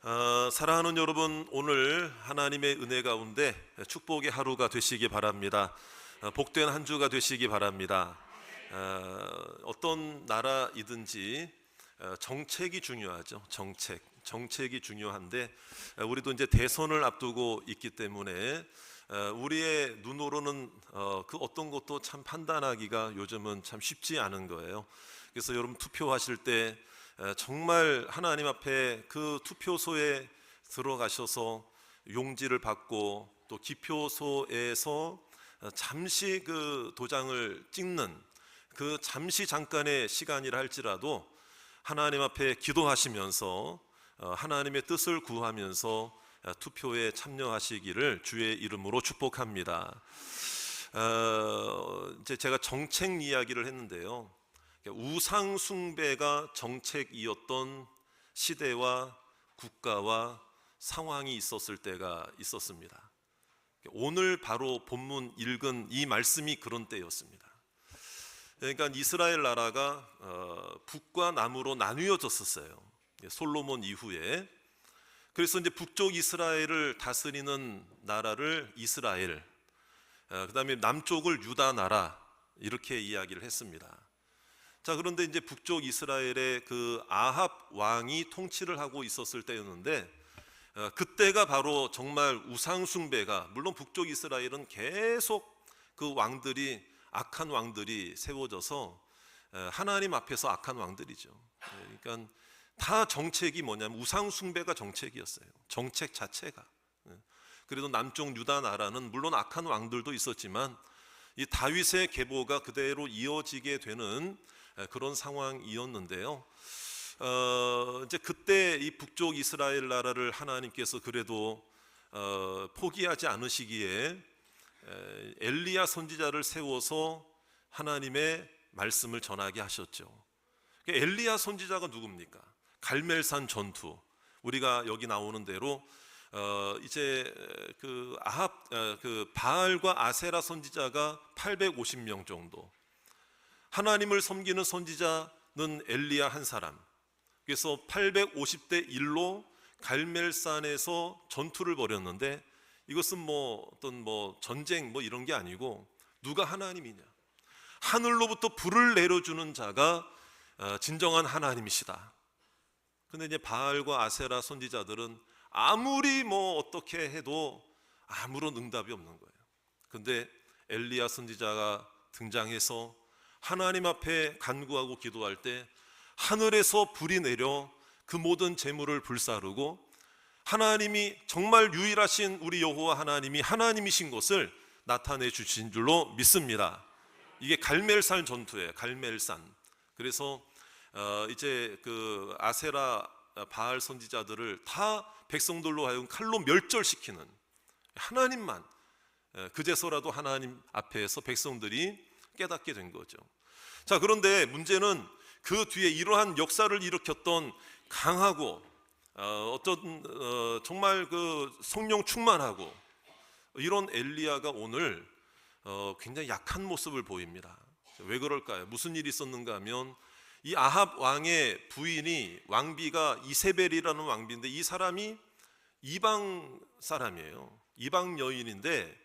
사랑하는 여러분, 오늘 하나님의 은혜 가운데 축복의 하루가 되시기 바랍니다. 복된 한 주가 되시기 바랍니다. 어떤 나라이든지 정책이 중요하죠. 정책이 중요한데 우리도 이제 대선을 앞두고 있기 때문에 우리의 눈으로는 그 어떤 것도 참 판단하기가 요즘은 참 쉽지 않은 거예요. 그래서 여러분 투표하실 때 정말 하나님 앞에 그 투표소에 들어가셔서 용지를 받고 또 기표소에서 잠시 그 도장을 찍는 그 잠깐의 시간이라 할지라도 하나님 앞에 기도하시면서 하나님의 뜻을 구하면서 투표에 참여하시기를 주의 이름으로 축복합니다. 이제 제가 정책 이야기를 했는데요. 우상 숭배가 정책이었던 시대와 국가와 상황이 있었을 때가 있었습니다. 오늘 바로 본문 읽은 이 말씀이 그런 때였습니다. 그러니까 이스라엘 나라가 북과 남으로 나뉘어졌었어요. 솔로몬 이후에. 그래서 이제 북쪽 이스라엘을 다스리는 나라를 이스라엘, 그다음에 남쪽을 유다 나라, 이렇게 이야기를 했습니다. 자, 그런데 이제 북쪽 이스라엘의 그 아합 왕이 통치를 하고 있었을 때였는데 그때가 바로 정말 우상 숭배가, 물론 북쪽 이스라엘은 계속 그 왕들이, 악한 왕들이 세워져서 하나님 앞에서 악한 왕들이죠. 그러니까 다 정책이 뭐냐면 우상 숭배가 정책이었어요. 정책 자체가. 그래도 남쪽 유다 나라는 물론 악한 왕들도 있었지만 이 다윗의 계보가 그대로 이어지게 되는 그런 상황이었는데요. 이제 그때 이 북쪽 이스라엘 나라를 하나님께서 그래도 포기하지 않으시기에 엘리야 선지자를 세워서 하나님의 말씀을 전하게 하셨죠. 엘리야 선지자가 누굽니까? 갈멜산 전투, 우리가 여기 나오는 대로 이제 그 바알과 아세라 선지자가 850명 정도, 하나님을 섬기는 선지자는 엘리야 한 사람. 그래서 850대 1로 갈멜산에서 전투를 벌였는데 이것은 뭐 어떤 전쟁 이런 게 아니고 누가 하나님이냐, 하늘로부터 불을 내려주는 자가 진정한 하나님이시다. 근데 이제 바알과 아세라 선지자들은 아무리 어떻게 해도 아무런 응답이 없는 거예요. 근데 엘리야 선지자가 등장해서 하나님 앞에 간구하고 기도할 때 하늘에서 불이 내려 그 모든 재물을 불사르고 하나님이 정말 유일하신 우리 여호와 하나님이 하나님이신 것을 나타내 주신 줄로 믿습니다. 이게 갈멜산 전투예요. 갈멜산. 그래서 이제 그 아세라 바알 선지자들을 다 백성들로 하여금 칼로 멸절시키는, 하나님만 그제서라도 하나님 앞에서 백성들이 깨닫게 된 거죠. 자, 그런데 문제는 그 뒤에 이러한 역사를 일으켰던 강하고 정말 그 성령 충만하고 이런 엘리야가 오늘 굉장히 약한 모습을 보입니다. 왜 그럴까요? 무슨 일이 있었는가 하면 이 아합 왕의 부인이, 왕비가 이세벨이라는 왕비인데 이 사람이 이방 사람이에요. 이방 여인인데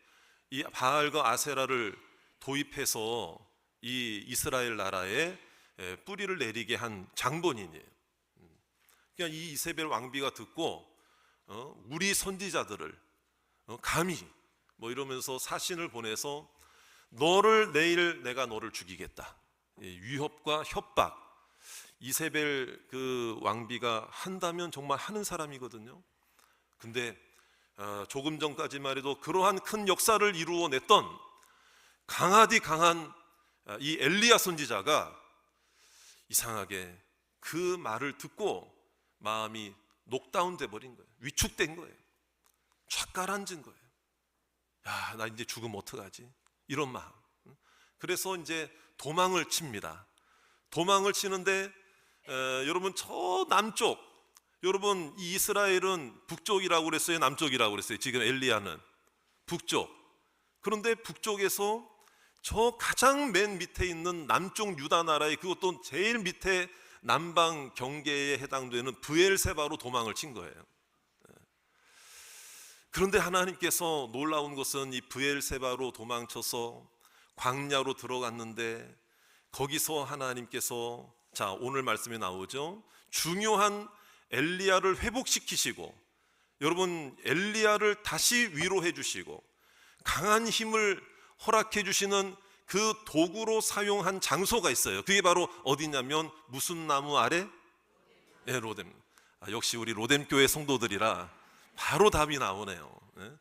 이 바알과 아세라를 도입해서 이 이스라엘 나라에 뿌리를 내리게 한 장본인이에요. 그러니까 이 이세벨 왕비가 듣고 우리 선지자들을 감히 이러면서 사신을 보내서 내일 내가 너를 죽이겠다, 위협과 협박. 이세벨 그 왕비가 한다면 정말 하는 사람이거든요. 근데 조금 전까지만 해도 그러한 큰 역사를 이루어냈던 강하디 강한 이 엘리야 선지자가 이상하게 그 말을 듣고 마음이 녹다운돼 버린 거예요. 위축된 거예요. 쫙 가라앉은 거예요. 야, 나 이제 죽으면 어떡하지? 이런 마음. 그래서 이제 도망을 칩니다. 도망을 치는데 여러분, 저 남쪽, 여러분 이 이스라엘은 북쪽이라고 그랬어요, 남쪽이라고 그랬어요? 지금 엘리야는 북쪽. 그런데 북쪽에서 저 가장 맨 밑에 있는 남쪽 유다 나라의, 그것도 제일 밑에 남방 경계에 해당되는 브엘세바로 도망을 친 거예요. 그런데 하나님께서 놀라운 것은 이 브엘세바로 도망쳐서 광야로 들어갔는데 거기서 하나님께서, 자, 오늘 말씀에 나오죠, 중요한 엘리야를 회복시키시고, 여러분, 엘리야를 다시 위로해 주시고 강한 힘을 허락해 주시는 그 도구로 사용한 장소가 있어요. 그게 바로 어디냐면 무슨 나무 아래? 예, 로뎀. 역시 우리 로뎀 교회 성도들이라 바로 답이 나오네요. 예?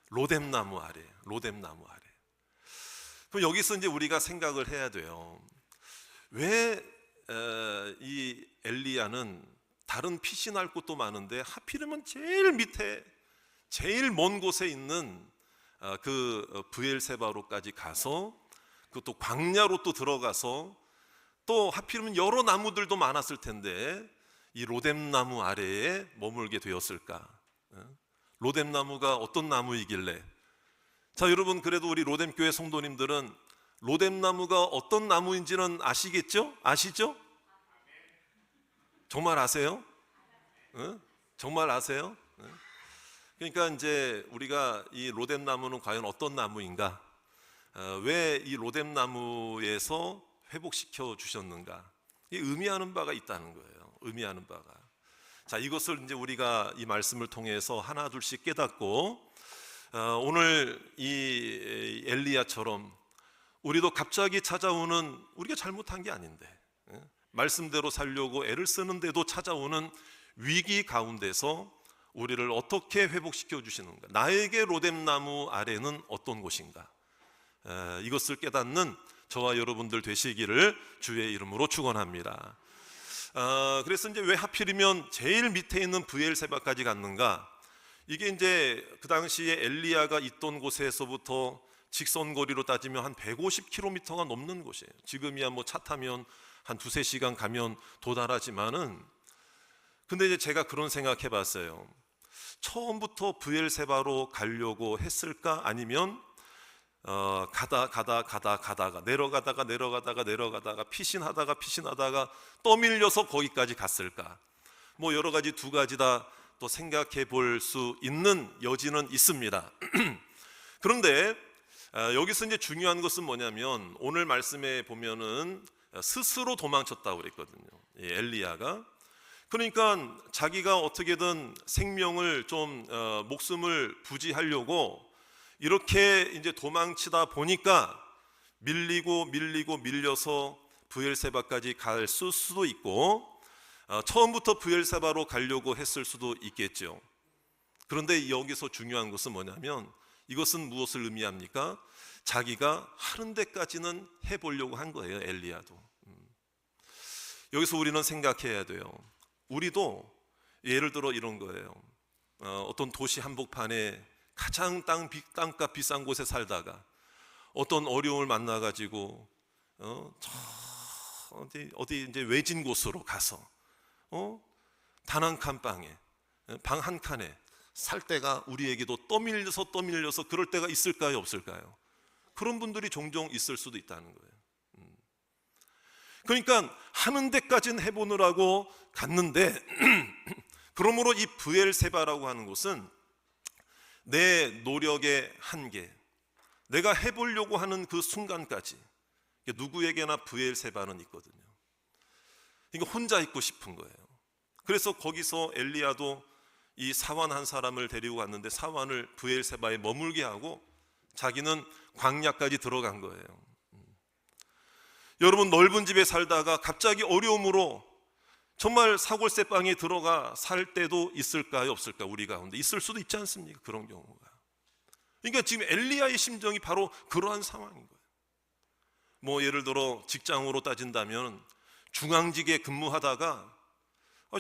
로뎀 나무 아래, 로뎀 나무 아래. 그럼 여기서 이제 우리가 생각을 해야 돼요. 왜 이 엘리야는 다른 피신할 곳도 많은데 하필이면 제일 밑에, 제일 먼 곳에 있는 그 브엘세바로까지 가서, 그것도 광야로 또 들어가서, 또 하필이면 여러 나무들도 많았을 텐데 이 로뎀 나무 아래에 머물게 되었을까? 로뎀 나무가 어떤 나무이길래? 자, 여러분, 그래도 우리 로뎀 교회 성도님들은 로뎀 나무가 어떤 나무인지는 아시겠죠? 아시죠? 정말 아세요? 정말 아세요? 그러니까 이제 우리가 이 로뎀 나무는 과연 어떤 나무인가? 왜 이 로뎀 나무에서 회복시켜 주셨는가? 이 의미하는 바가 있다는 거예요. 의미하는 바가. 자, 이것을 이제 우리가 이 말씀을 통해서 하나 둘씩 깨닫고, 오늘 이 엘리야처럼 우리도 갑자기 찾아오는, 우리가 잘못한 게 아닌데 말씀대로 살려고 애를 쓰는데도 찾아오는 위기 가운데서 우리를 어떻게 회복시켜 주시는가? 나에게 로뎀 나무 아래는 어떤 곳인가? 이것을 깨닫는 저와 여러분들 되시기를 주의 이름으로 축원합니다. 그래서 이제 왜 하필이면 제일 밑에 있는 브엘세바까지 갔는가? 이게 이제 그 당시에 엘리야가 있던 곳에서부터 직선거리로 따지면 한 150km가 넘는 곳이에요. 지금이야 뭐 차 타면 한 두세 시간 가면 도달하지만은, 근데 이제 제가 그런 생각해 봤어요. 처음부터 브엘세바로 가려고 했을까? 아니면 가다가 내려가다가 피신하다가 떠밀려서 거기까지 갔을까? 뭐 여러 가지, 두 가지 다 또 생각해 볼 수 있는 여지는 있습니다. 그런데 여기서 이제 중요한 것은 뭐냐면, 오늘 말씀에 보면은 스스로 도망쳤다고 그랬거든요. 엘리야가. 그러니까 자기가 어떻게든 생명을 좀 목숨을 부지하려고 이렇게 이제 도망치다 보니까 밀려서 브엘세바까지 갈 수도 있고, 처음부터 브엘세바로 가려고 했을 수도 있겠죠. 그런데 여기서 중요한 것은 뭐냐면, 이것은 무엇을 의미합니까? 자기가 하는 데까지는 해보려고 한 거예요, 엘리야도. 여기서 우리는 생각해야 돼요. 우리도 예를 들어 이런 거예요. 어떤 도시 한복판에 가장 땅값 비싼 곳에 살다가 어떤 어려움을 만나가지고 어디 이제 외진 곳으로 가서 단 한 칸 방에, 방 한 칸에 살 때가 우리에게도 떠밀려서 그럴 때가 있을까요, 없을까요? 그런 분들이 종종 있을 수도 있다는 거예요. 그러니까 하는 데까지는 해보느라고 갔는데 그러므로 이 브엘세바라고 하는 곳은 내 노력의 한계, 내가 해보려고 하는 그 순간까지, 누구에게나 브엘세바는 있거든요. 그러니까 혼자 있고 싶은 거예요. 그래서 거기서 엘리야도 이 사환 한 사람을 데리고 갔는데 사환을 브엘세바에 머물게 하고 자기는 광야까지 들어간 거예요. 여러분, 넓은 집에 살다가 갑자기 어려움으로 정말 사골세방에 들어가 살 때도 있을까요, 없을까? 우리 가운데 있을 수도 있지 않습니까? 그런 경우가. 그러니까 지금 엘리야의 심정이 바로 그러한 상황인 거예요. 뭐 예를 들어 직장으로 따진다면 중앙직에 근무하다가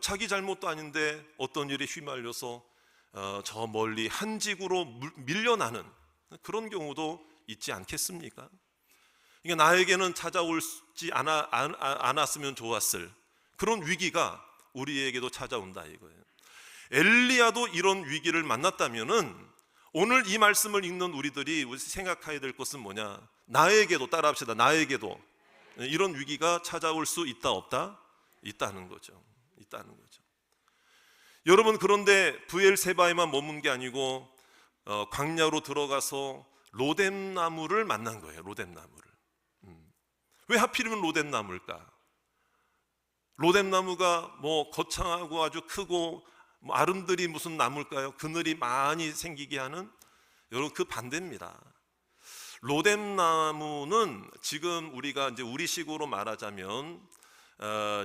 자기 잘못도 아닌데 어떤 일에 휘말려서 저 멀리 한직으로 밀려나는 그런 경우도 있지 않겠습니까? 그러니까 나에게는 찾아올지 않았으면 좋았을 그런 위기가 우리에게도 찾아온다 이거예요. 엘리야도 이런 위기를 만났다면은 오늘 이 말씀을 읽는 우리들이 생각해야 될 것은 뭐냐? 나에게도, 따라합시다. 나에게도 이런 위기가 찾아올 수 있다 없다? 있다는 거죠. 있다는 거죠. 여러분, 그런데 브엘세바에만 머문 게 아니고 광야로 들어가서 로뎀나무를 만난 거예요. 로뎀나무를. 왜 하필이면 로뎀나무일까? 로뎀나무가 뭐 거창하고 아주 크고 뭐 아름드리 무슨 나무일까요? 그늘이 많이 생기게 하는, 여러분, 그 반대입니다. 로뎀나무는 지금 우리가 이제 우리식으로 말하자면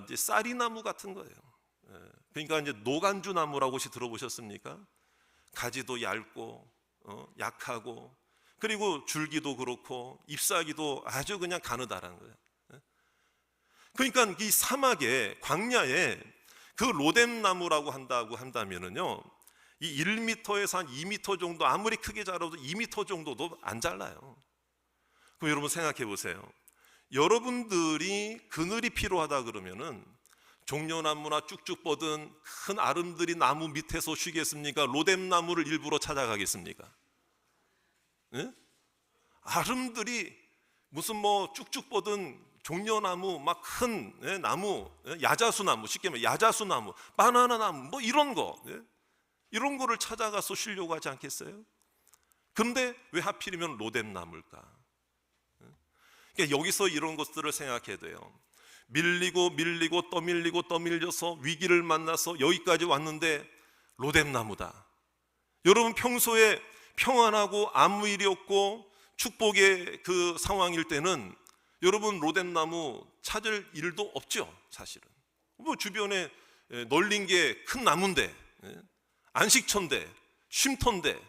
이제 쌀이나무 같은 거예요. 그러니까 이제 노간주 나무라고 혹시 들어보셨습니까? 가지도 얇고 약하고, 그리고 줄기도 그렇고 잎사귀도 아주 그냥 가느다란 거예요. 그러니까 이 사막에, 광야에 그 로뎀나무라고 한다면은요, 이 1m에서 한 2m 정도, 아무리 크게 자라도 2m 정도도 안 잘라요. 그럼 여러분 생각해 보세요. 여러분들이 그늘이 필요하다 그러면은 종려나무나 쭉쭉 뻗은 큰 아름드리 나무 밑에서 쉬겠습니까? 로뎀나무를 일부러 찾아가겠습니까? 네? 아름드리 무슨 뭐 쭉쭉 뻗은 종려나무, 막 큰 나무, 야자수나무, 쉽게 말해 야자수나무, 바나나나무, 뭐 이런 거, 이런 거를 찾아가서 쉬려고 하지 않겠어요? 그런데 왜 하필이면 로뎀나무일까? 그러니까 여기서 이런 것들을 생각해야 돼요. 밀리고 떠밀려서 위기를 만나서 여기까지 왔는데 로뎀나무다. 여러분, 평소에 평안하고 아무 일이 없고 축복의 그 상황일 때는 여러분 로뎀나무 찾을 일도 없죠. 사실은 뭐 주변에 널린 게 큰 나무인데, 안식처인데, 쉼터인데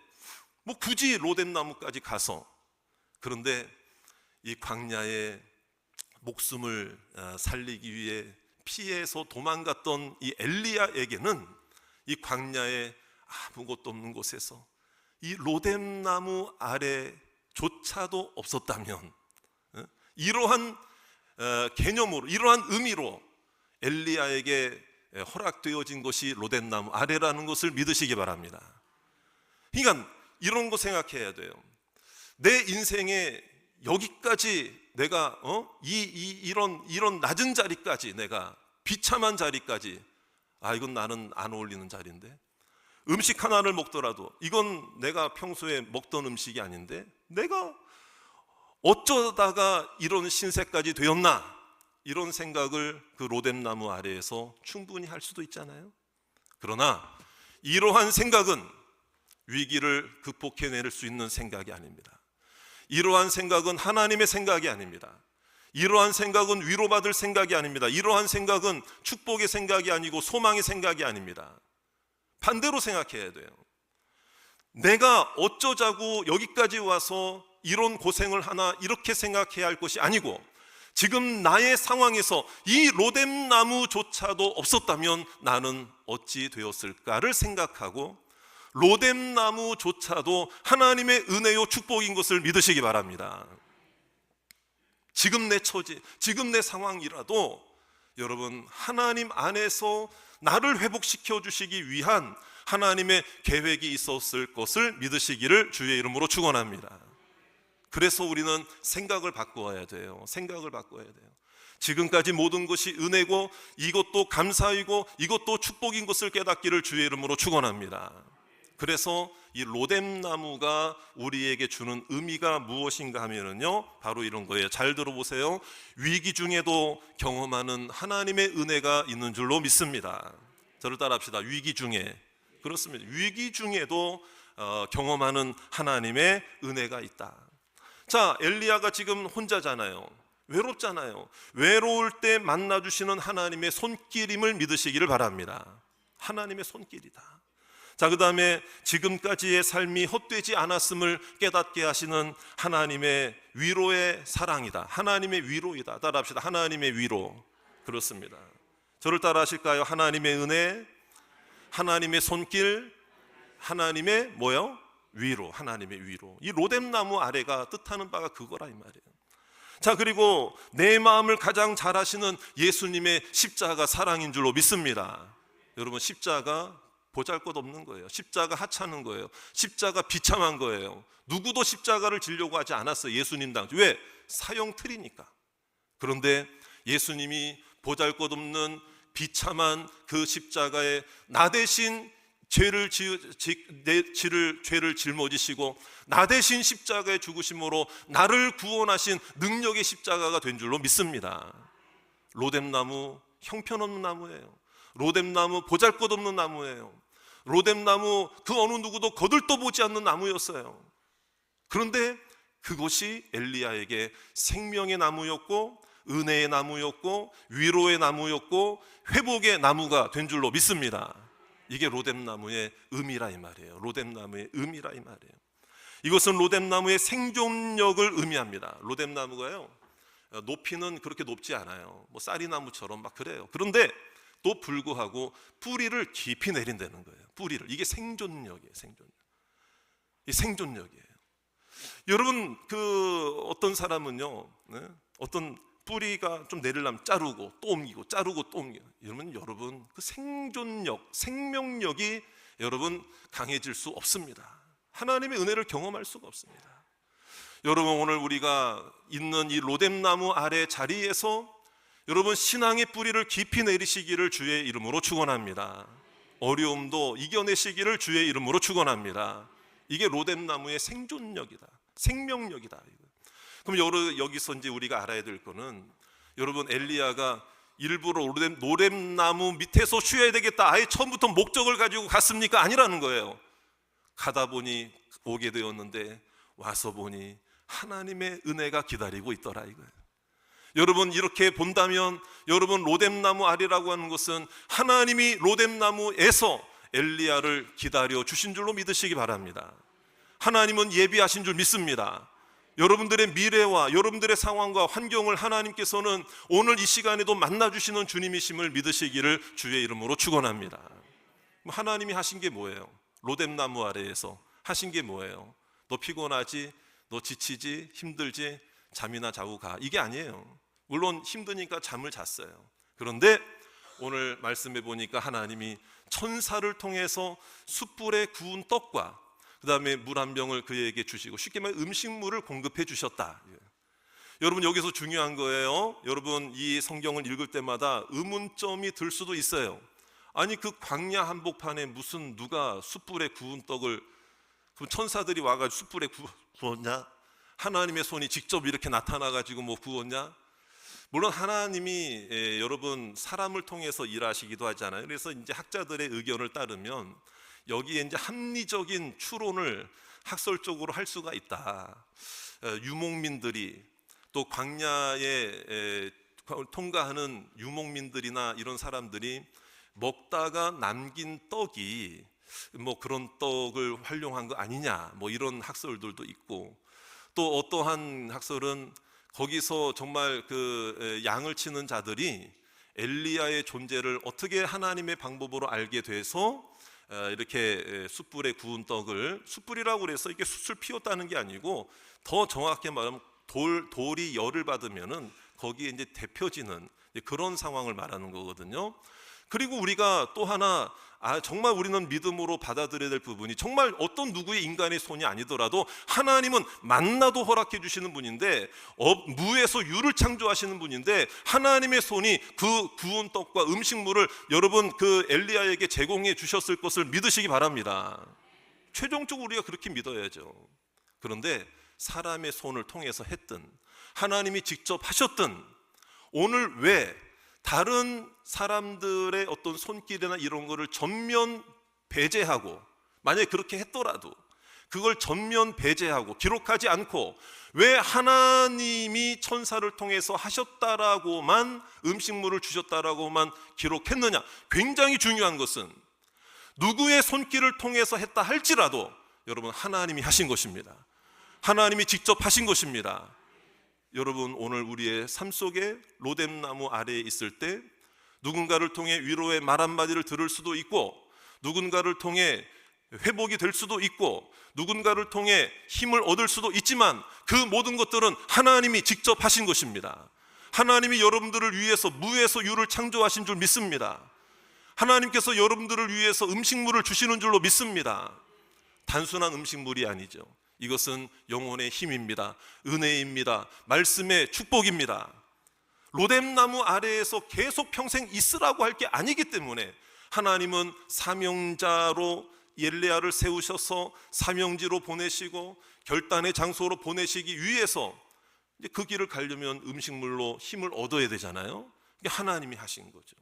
뭐 굳이 로뎀나무까지 가서. 그런데 이 광야에 목숨을 살리기 위해 피해서 도망갔던 이 엘리야에게는 이 광야에 아무것도 없는 곳에서 이 로뎀나무 아래조차도 없었다면, 이러한 개념으로, 이러한 의미로 엘리야에게 허락되어진 것이 로뎀나무 아래라는 것을 믿으시기 바랍니다. 그러니까 이런 거 생각해야 돼요. 내 인생에 여기까지 내가 이런 낮은 자리까지, 내가 비참한 자리까지, 이건 나는 안 어울리는 자리인데, 음식 하나를 먹더라도 이건 내가 평소에 먹던 음식이 아닌데 내가 어쩌다가 이런 신세까지 되었나, 이런 생각을 그 로뎀나무 아래에서 충분히 할 수도 있잖아요. 그러나 이러한 생각은 위기를 극복해낼 수 있는 생각이 아닙니다. 이러한 생각은 하나님의 생각이 아닙니다. 이러한 생각은 위로받을 생각이 아닙니다. 이러한 생각은 축복의 생각이 아니고 소망의 생각이 아닙니다. 반대로 생각해야 돼요. 내가 어쩌자고 여기까지 와서 이런 고생을 하나, 이렇게 생각해야 할 것이 아니고, 지금 나의 상황에서 이 로뎀나무조차도 없었다면 나는 어찌 되었을까를 생각하고, 로뎀나무조차도 하나님의 은혜요 축복인 것을 믿으시기 바랍니다. 지금 내 처지, 지금 내 상황이라도 여러분, 하나님 안에서 나를 회복시켜 주시기 위한 하나님의 계획이 있었을 것을 믿으시기를 주의 이름으로 축원합니다. 그래서 우리는 생각을 바꿔야 돼요. 생각을 바꿔야 돼요. 지금까지 모든 것이 은혜고 이것도 감사이고 이것도 축복인 것을 깨닫기를 주의 이름으로 축원합니다. 그래서 이 로뎀나무가 우리에게 주는 의미가 무엇인가 하면은요, 바로 이런 거예요. 잘 들어보세요. 위기 중에도 경험하는 하나님의 은혜가 있는 줄로 믿습니다. 저를 따라합시다. 위기 중에. 그렇습니다. 위기 중에도 경험하는 하나님의 은혜가 있다. 자, 엘리야가 지금 혼자잖아요. 외롭잖아요. 외로울 때 만나주시는 하나님의 손길임을 믿으시기를 바랍니다. 하나님의 손길이다. 자, 그 다음에 지금까지의 삶이 헛되지 않았음을 깨닫게 하시는 하나님의 위로의 사랑이다. 하나님의 위로이다. 따라합시다. 하나님의 위로. 그렇습니다. 저를 따라 하실까요? 하나님의 은혜, 하나님의 손길, 하나님의 뭐요? 위로. 하나님의 위로. 이 로뎀나무 아래가 뜻하는 바가 그거라 이 말이에요. 자, 그리고 내 마음을 가장 잘 아시는 예수님의 십자가 사랑인 줄로 믿습니다. 여러분, 십자가 보잘것없는 거예요. 십자가 하찮은 거예요. 십자가 비참한 거예요. 누구도 십자가를 지려고 하지 않았어요. 예수님 당시. 왜? 사형틀이니까. 그런데 예수님이 보잘것없는 비참한 그 십자가에 나 대신 죄를 짊어지시고 나 대신 십자가에 죽으심으로 나를 구원하신 능력의 십자가가 된 줄로 믿습니다. 로뎀나무 형편없는 나무예요. 로뎀나무 보잘것없는 나무예요. 로뎀나무 그 어느 누구도 거들떠보지 않는 나무였어요. 그런데 그것이 엘리야에게 생명의 나무였고 은혜의 나무였고 위로의 나무였고 회복의 나무가 된 줄로 믿습니다. 이게 로뎀나무의 의미라 이 말이에요. 로뎀나무의 의미라 이 말이에요. 이것은 로뎀나무의 생존력을 의미합니다. 로뎀나무가요, 높이는 그렇게 높지 않아요. 뭐 쌀이나무처럼 막 그래요. 그런데 또 불구하고 뿌리를 깊이 내린다는 거예요. 뿌리를. 이게 생존력이에요. 생존력. 이 생존력이에요. 여러분, 그 어떤 사람은요, 어떤 뿌리가 좀 내리려면 자르고 또 옮기고 자르고 또 옮기고. 여러분 그 생존력, 생명력이 여러분 강해질 수 없습니다. 하나님의 은혜를 경험할 수가 없습니다. 여러분, 오늘 우리가 있는 이 로뎀나무 아래 자리에서 여러분 신앙의 뿌리를 깊이 내리시기를 주의 이름으로 축원합니다. 어려움도 이겨내시기를 주의 이름으로 축원합니다. 이게 로뎀나무의 생존력이다, 생명력이다. 그럼 여기서 이제 우리가 알아야 될 거는, 여러분 엘리야가 일부러 로뎀나무 밑에서 쉬어야 되겠다, 아예 처음부터 목적을 가지고 갔습니까? 아니라는 거예요. 가다 보니 오게 되었는데 와서 보니 하나님의 은혜가 기다리고 있더라 이거예요. 여러분, 이렇게 본다면 여러분 로뎀나무 아래라고 하는 것은 하나님이 로뎀나무에서 엘리야를 기다려 주신 줄로 믿으시기 바랍니다. 하나님은 예비하신 줄 믿습니다. 여러분들의 미래와 여러분들의 상황과 환경을 하나님께서는 오늘 이 시간에도 만나주시는 주님이심을 믿으시기를 주의 이름으로 축원합니다. 하나님이 하신 게 뭐예요? 로뎀나무 아래에서 하신 게 뭐예요? 너 피곤하지? 너 지치지? 힘들지? 잠이나 자고 가. 이게 아니에요. 물론 힘드니까 잠을 잤어요. 그런데 오늘 말씀해 보니까 하나님이 천사를 통해서 숯불에 구운 떡과 그 다음에 물 한 병을 그에게 주시고, 쉽게 말해 음식물을 공급해 주셨다. 여러분, 여기서 중요한 거예요. 여러분, 이 성경을 읽을 때마다 의문점이 들 수도 있어요. 아니, 그 광야 한복판에 무슨 누가 숯불에 구운 떡을, 그 천사들이 와가지고 숯불에 구웠냐? 하나님의 손이 직접 이렇게 나타나가지고 뭐 구웠냐? 물론 하나님이 여러분 사람을 통해서 일하시기도 하잖아요. 그래서 이제 학자들의 의견을 따르면 여기에 이제 합리적인 추론을 학설적으로 할 수가 있다. 유목민들이, 또 광야에 통과하는 유목민들이나 이런 사람들이 먹다가 남긴 떡이 뭐 그런 떡을 활용한 거 아니냐, 뭐 이런 학설들도 있고, 또 어떠한 학설은 거기서 정말 그 양을 치는 자들이 엘리야의 존재를 어떻게 하나님의 방법으로 알게 돼서 이렇게 숯불에 구운 떡을, 숯불이라고 그래서 이게 숯을 피웠다는 게 아니고, 더 정확히 말하면 돌이 열을 받으면은 거기에 이제 데펴지는 그런 상황을 말하는 거거든요. 그리고 우리가 또 하나, 정말 우리는 믿음으로 받아들여야 될 부분이, 정말 어떤 누구의 인간의 손이 아니더라도 하나님은 만나도 허락해 주시는 분인데, 무에서 유를 창조하시는 분인데, 하나님의 손이 그 구운 떡과 음식물을 여러분 그 엘리야에게 제공해 주셨을 것을 믿으시기 바랍니다. 최종적으로 우리가 그렇게 믿어야죠. 그런데 사람의 손을 통해서 했든 하나님이 직접 하셨든, 오늘 왜 다른 사람들의 어떤 손길이나 이런 거를 전면 배제하고, 만약에 그렇게 했더라도 그걸 전면 배제하고 기록하지 않고 왜 하나님이 천사를 통해서 하셨다라고만, 음식물을 주셨다라고만 기록했느냐? 굉장히 중요한 것은 누구의 손길을 통해서 했다 할지라도 여러분 하나님이 하신 것입니다. 하나님이 직접 하신 것입니다. 여러분, 오늘 우리의 삶 속에 로뎀나무 아래에 있을 때 누군가를 통해 위로의 말 한마디를 들을 수도 있고, 누군가를 통해 회복이 될 수도 있고, 누군가를 통해 힘을 얻을 수도 있지만, 그 모든 것들은 하나님이 직접 하신 것입니다. 하나님이 여러분들을 위해서 무에서 유를 창조하신 줄 믿습니다. 하나님께서 여러분들을 위해서 음식물을 주시는 줄로 믿습니다. 단순한 음식물이 아니죠. 이것은 영혼의 힘입니다. 은혜입니다. 말씀의 축복입니다. 로뎀나무 아래에서 계속 평생 있으라고 할 게 아니기 때문에 하나님은 사명자로 엘리야를 세우셔서 사명지로 보내시고 결단의 장소로 보내시기 위해서 이제 그 길을 가려면 음식물로 힘을 얻어야 되잖아요. 이게 하나님이 하신 거죠.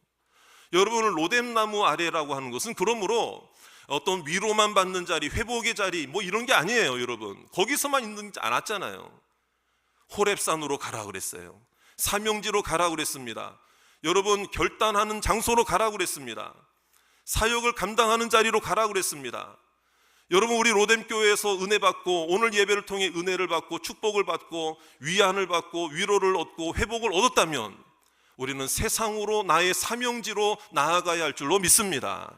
여러분은 로뎀나무 아래라고 하는 것은 그러므로 어떤 위로만 받는 자리, 회복의 자리 뭐 이런 게 아니에요. 여러분 거기서만 있는 지 않았잖아요. 호렙산으로 가라 그랬어요. 사명지로 가라 그랬습니다. 여러분 결단하는 장소로 가라 그랬습니다. 사역을 감당하는 자리로 가라 그랬습니다. 여러분 우리 로뎀교회에서 은혜 받고 오늘 예배를 통해 은혜를 받고 축복을 받고 위안을 받고 위로를 얻고 회복을 얻었다면 우리는 세상으로 나의 사명지로 나아가야 할 줄로 믿습니다.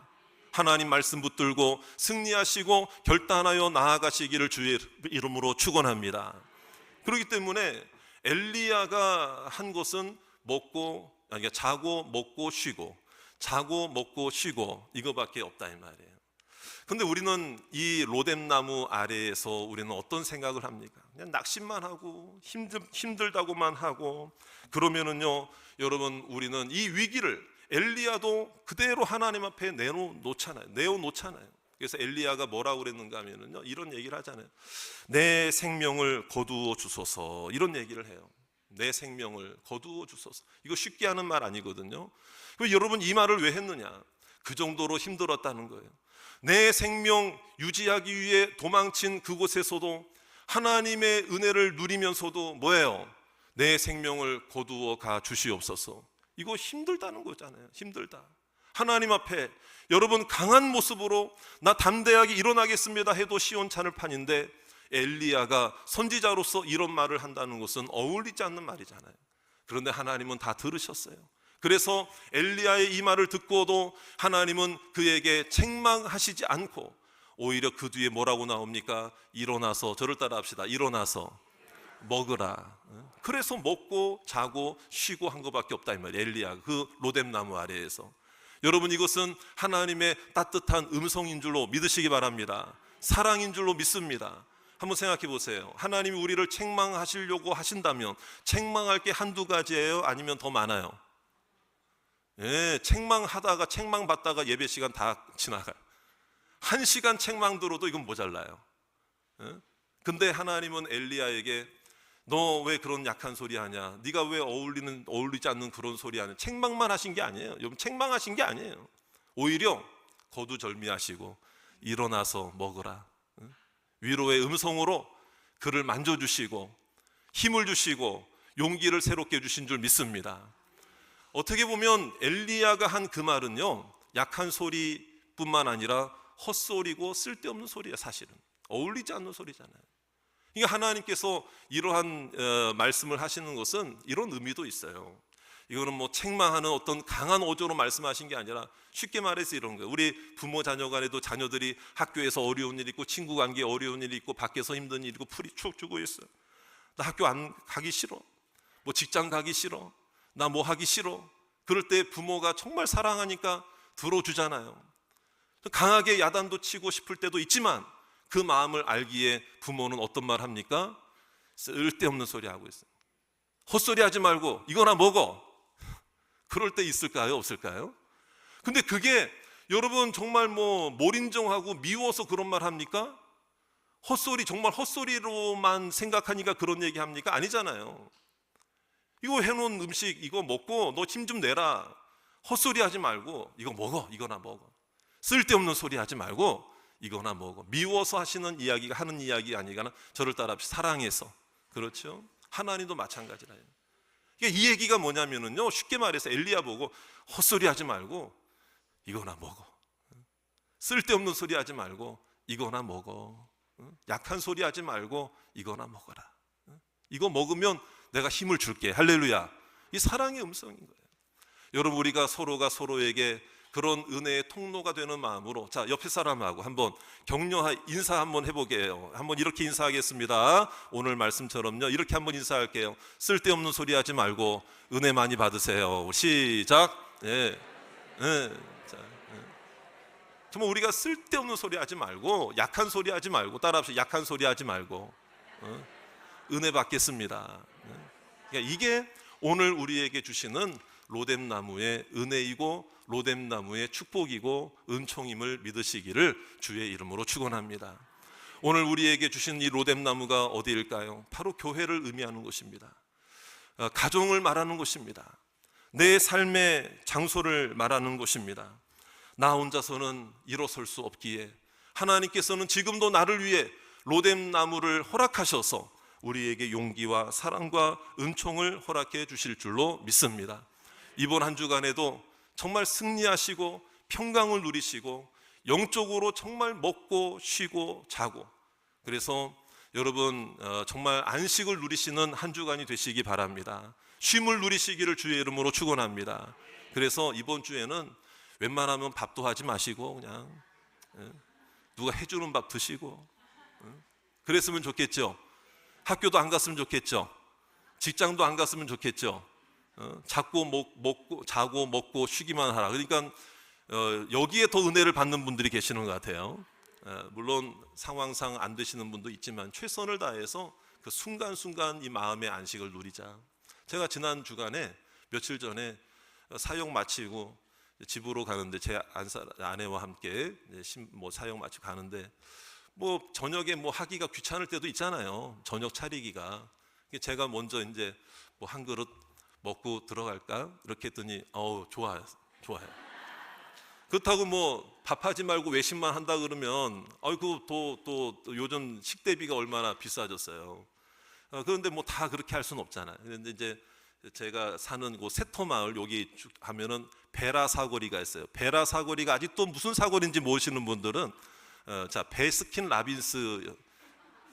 하나님 말씀 붙들고 승리하시고 결단하여 나아가시기를 주의 이름으로 축원합니다. 그렇기 때문에 엘리야가 한 것은 자고 먹고 쉬고 자고 먹고 쉬고 이거밖에 없다 이 말이에요. 근데 우리는 이 로뎀나무 아래에서 우리는 어떤 생각을 합니까? 그냥 낙심만 하고 힘들다고만 하고 그러면은요 여러분 우리는 이 위기를 엘리야도 그대로 하나님 앞에 내어놓잖아요. 그래서 엘리야가 뭐라고 그랬는가 하면은요 이런 얘기를 하잖아요. 내 생명을 거두어 주소서 이런 얘기를 해요. 내 생명을 거두어 주소서. 이거 쉽게 하는 말 아니거든요. 그럼 여러분 이 말을 왜 했느냐? 그 정도로 힘들었다는 거예요. 내 생명 유지하기 위해 도망친 그곳에서도 하나님의 은혜를 누리면서도 뭐예요? 내 생명을 거두어 가 주시옵소서. 이거 힘들다는 거잖아요. 힘들다. 하나님 앞에 여러분 강한 모습으로 나 담대하게 일어나겠습니다 해도 시원찮을 판인데 엘리야가 선지자로서 이런 말을 한다는 것은 어울리지 않는 말이잖아요. 그런데 하나님은 다 들으셨어요. 그래서 엘리야의 이 말을 듣고도 하나님은 그에게 책망하시지 않고 오히려 그 뒤에 뭐라고 나옵니까? 일어나서, 저를 따라 합시다. 일어나서 먹으라. 그래서 먹고 자고 쉬고 한 것밖에 없다 이 말이에요. 엘리야 그 로뎀나무 아래에서. 여러분 이것은 하나님의 따뜻한 음성인 줄로 믿으시기 바랍니다. 사랑인 줄로 믿습니다. 한번 생각해 보세요. 하나님이 우리를 책망하시려고 하신다면 책망할 게 한두 가지예요? 아니면 더 많아요? 예, 책망받다가 예배 시간 다 지나가요. 1시간 책망 들어도 이건 모자라요. 예? 근데 하나님은 엘리야에게 너 왜 그런 약한 소리 하냐? 네가 왜 어울리지 않는 그런 소리 하냐? 책망만 하신 게 아니에요. 여러분 책망하신 게 아니에요. 오히려 거두절미하시고 일어나서 먹으라. 위로의 음성으로 그를 만져주시고 힘을 주시고 용기를 새롭게 주신 줄 믿습니다. 어떻게 보면 엘리야가 한 그 말은요 약한 소리뿐만 아니라 헛소리고 쓸데없는 소리예요. 사실은 어울리지 않는 소리잖아요. 그러니까 하나님께서 이러한 말씀을 하시는 것은 이런 의미도 있어요. 이거는 뭐 책망하는 어떤 강한 어조로 말씀하신 게 아니라 쉽게 말해서 이런 거예요. 우리 부모 자녀 간에도 자녀들이 학교에서 어려운 일 있고 친구 관계에 어려운 일 있고 밖에서 힘든 일 있고 풀이 축 주고 있어요. 나 학교 안 가기 싫어. 뭐 직장 가기 싫어. 나 뭐 하기 싫어. 그럴 때 부모가 정말 사랑하니까 들어주잖아요. 강하게 야단도 치고 싶을 때도 있지만 그 마음을 알기에 부모는 어떤 말 합니까? 쓸데없는 소리 하고 있어요. 헛소리 하지 말고 이거나 먹어. 그럴 때 있을까요? 없을까요? 근데 그게 여러분 정말 뭐 몰인정하고 미워서 그런 말 합니까? 헛소리 정말 헛소리로만 생각하니까 그런 얘기 합니까? 아니잖아요. 이거 해놓은 음식 이거 먹고 너 힘 좀 내라. 헛소리 하지 말고 이거 먹어. 이거나 먹어. 쓸데없는 소리 하지 말고 이거나 먹어. 미워서 하는 이야기 아니거나 저를 따라 사랑해서. 그렇죠? 하나님도 마찬가지라요. 그러니까 이 얘기가 뭐냐면은요 쉽게 말해서 엘리야 보고 헛소리 하지 말고 이거나 먹어. 쓸데없는 소리 하지 말고 이거나 먹어. 약한 소리 하지 말고 이거나 먹어라. 이거 먹으면 내가 힘을 줄게. 할렐루야. 이 사랑의 음성인 거예요. 여러분 우리가 서로가 서로에게 그런 은혜의 통로가 되는 마음으로 자 옆에 사람하고 한번 인사 한번 해보게요. 한번 이렇게 인사하겠습니다. 오늘 말씀처럼요 이렇게 한번 인사할게요. 쓸데없는 소리 하지 말고 은혜 많이 받으세요. 시작. 예. 자, 정말 우리가 쓸데없는 소리 하지 말고 약한 소리 하지 말고 따라합시다. 약한 소리 하지 말고 은혜 받겠습니다. 그러니까 이게 오늘 우리에게 주시는 로뎀나무의 은혜이고 로뎀나무의 축복이고 은총임을 믿으시기를 주의 이름으로 축원합니다. 오늘 우리에게 주신 이 로뎀나무가 어디일까요? 바로 교회를 의미하는 곳입니다. 가정을 말하는 곳입니다. 내 삶의 장소를 말하는 곳입니다. 나 혼자서는 일어설 수 없기에 하나님께서는 지금도 나를 위해 로뎀나무를 허락하셔서 우리에게 용기와 사랑과 은총을 허락해 주실 줄로 믿습니다. 이번 한 주간에도 정말 승리하시고 평강을 누리시고 영적으로 정말 먹고 쉬고 자고, 그래서 여러분 정말 안식을 누리시는 한 주간이 되시기 바랍니다. 쉼을 누리시기를 주의 이름으로 축원합니다. 그래서 이번 주에는 웬만하면 밥도 하지 마시고 그냥 누가 해주는 밥 드시고 그랬으면 좋겠죠. 학교도 안 갔으면 좋겠죠. 직장도 안 갔으면 좋겠죠. 자고 먹고 쉬기만 하라. 그러니까 여기에 더 은혜를 받는 분들이 계시는 것 같아요. 물론 상황상 안 되시는 분도 있지만 최선을 다해서 그 순간순간 이 마음의 안식을 누리자. 제가 지난 주간에 며칠 전에 사역 마치고 집으로 가는데 제 아내와 함께 사역 마치고 가는데 저녁에 하기가 귀찮을 때도 있잖아요. 저녁 차리기가. 제가 먼저 이제 한 그릇 먹고 들어갈까 이렇게 했더니 좋아요. 그렇다고 밥하지 말고 외식만 한다 그러면 또 요즘 식대비가 얼마나 비싸졌어요. 그런데 다 그렇게 할 수는 없잖아요. 그런데 이제 제가 사는 곳 세터마을 여기 쭉 하면은 베라 사거리가 있어요. 베라 사거리가 아직도 무슨 사거리인지 모르시는 분들은 베스킨 라빈스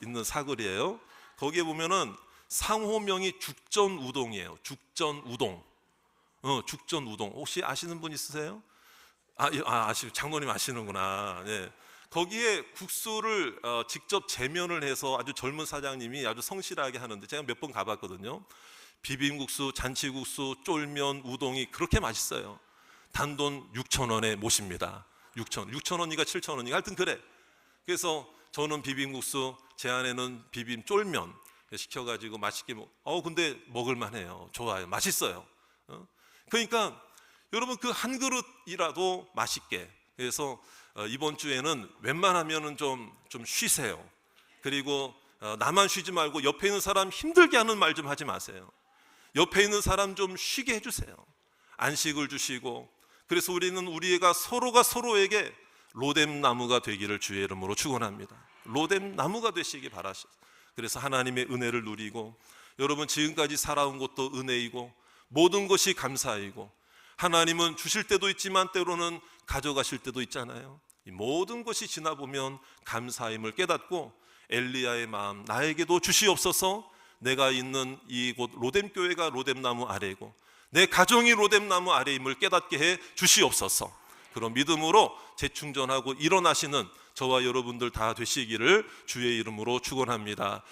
있는 사거리예요. 거기에 보면은 상호명이 죽전 우동이에요. 죽전 우동. 죽전 우동. 혹시 아시는 분 있으세요? 장로님 아시는구나. 네. 거기에 국수를 직접 제면을 해서 아주 젊은 사장님이 아주 성실하게 하는데 제가 몇 번 가봤거든요. 비빔국수, 잔치국수, 쫄면, 우동이 그렇게 맛있어요. 단돈 6,000원에 모십니다. 6,000원이가 7,000원이가 하여튼 그래. 그래서 저는 비빔국수, 제 아내는 비빔 쫄면 시켜가지고 맛있게 근데 먹을만해요. 좋아요. 맛있어요. 그러니까 여러분 그 한 그릇이라도 맛있게. 그래서 이번 주에는 웬만하면은 좀 쉬세요. 그리고 나만 쉬지 말고 옆에 있는 사람 힘들게 하는 말 좀 하지 마세요. 옆에 있는 사람 좀 쉬게 해주세요. 안식을 주시고. 그래서 우리는 우리가 서로가 서로에게 로뎀나무가 되기를 주의 이름으로 축원합니다. 로뎀나무가 되시기 바라시. 그래서 하나님의 은혜를 누리고, 여러분 지금까지 살아온 것도 은혜이고 모든 것이 감사이고, 하나님은 주실 때도 있지만 때로는 가져가실 때도 있잖아요. 이 모든 것이 지나보면 감사임을 깨닫고 엘리야의 마음, 나에게도 주시옵소서. 내가 있는 이곳 로뎀교회가 로뎀나무 아래이고 내 가정이 로뎀나무 아래임을 깨닫게 해 주시옵소서. 그런 믿음으로 재충전하고 일어나시는 저와 여러분들 다 되시기를 주의 이름으로 축원합니다.